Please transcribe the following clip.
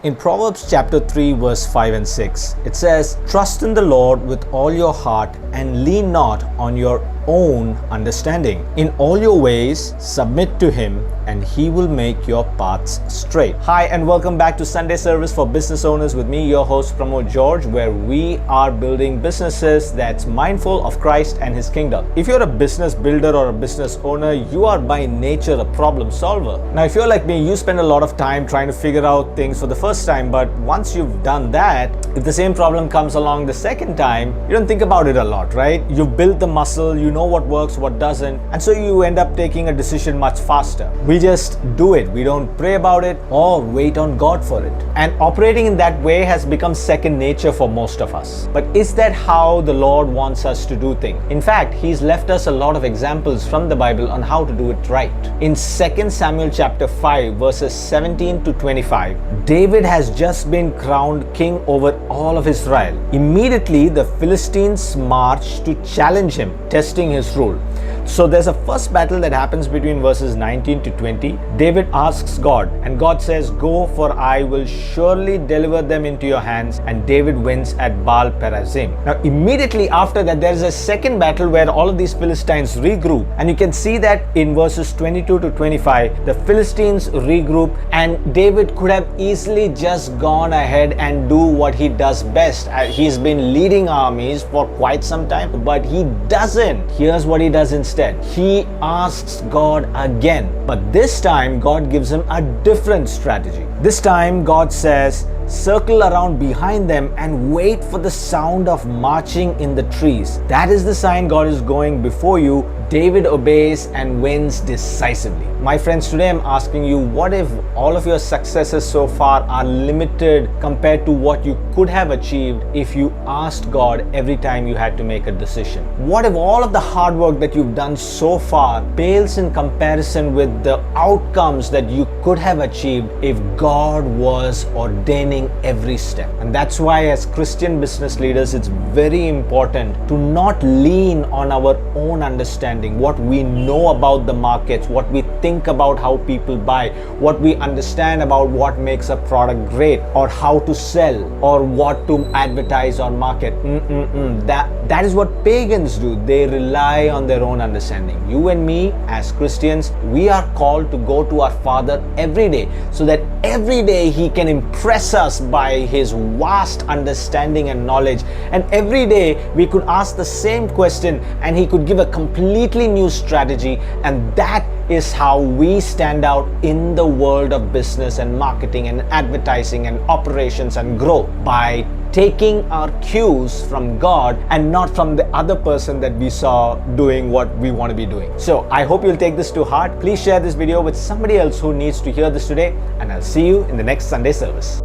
In Proverbs chapter 3 verse 5 and 6, it says, "Trust in the Lord with all your heart and lean not on your own understanding. In all your ways submit to Him and He will make your paths straight." Hi and welcome back to Sunday Service for Business Owners with me, your host Pramod George, where we are building businesses that's mindful of Christ and His kingdom. If you're a business builder or a business owner, you are by nature a problem solver. Now, if you're like me, you spend a lot of time trying to figure out things for the first time, but once you've done that, if the same problem comes along the second time, you don't think about it a lot, right? You've built the muscle, you know what works, what doesn't, and so you end up taking a decision much faster. We just do it. We don't pray about it or wait on God for it. And operating in that way has become second nature for most of us. But is that how the Lord wants us to do things? In fact, He's left us a lot of examples from the Bible on how to do it right. In 2 Samuel chapter 5 verses 17 to 25, David has just been crowned king over all of Israel. Immediately, the Philistines march to challenge him, testing his rule. So there's a first battle that happens between verses 19 to 20. David asks God, and God says, "Go, for I will surely deliver them into your hands." And David wins at Baal Perazim. Now, immediately after that, there's a second battle where all of these Philistines regroup. And you can see that in verses 22 to 25, the Philistines regroup, and David could have easily just gone ahead and do what he does best. He's been leading armies for quite some time, but he doesn't. Here's what he does instead. He asks God again, but this time God gives him a different strategy. This time God says, "Circle around behind them and wait for the sound of marching in the trees." That is the sign God is going before you. David obeys and wins decisively. My friends, today I'm asking you, what if all of your successes so far are limited compared to what you could have achieved if you asked God every time you had to make a decision? What if all of the hard work that you've done so far pales in comparison with the outcomes that you could have achieved if God was ordaining every step? And that's why, as Christian business leaders, it's very important to not lean on our own understanding, what we know about the markets, what we think about how people buy, what we understand about what makes a product great, or how to sell, or what to advertise or market. That is what pagans do. They rely on their own understanding. You and me, as Christians, we are called to go to our Father every day, so that every day He can impress us by His vast understanding and knowledge. And every day we could ask the same question and He could give a completely new strategy. And that is how we stand out in the world of business and marketing and advertising and operations and growth, by taking our cues from God and not from the other person that we saw doing what we want to be doing. So I hope you'll take this to heart. Please share this video with somebody else who needs to hear this today, and I'll see you in the next Sunday service.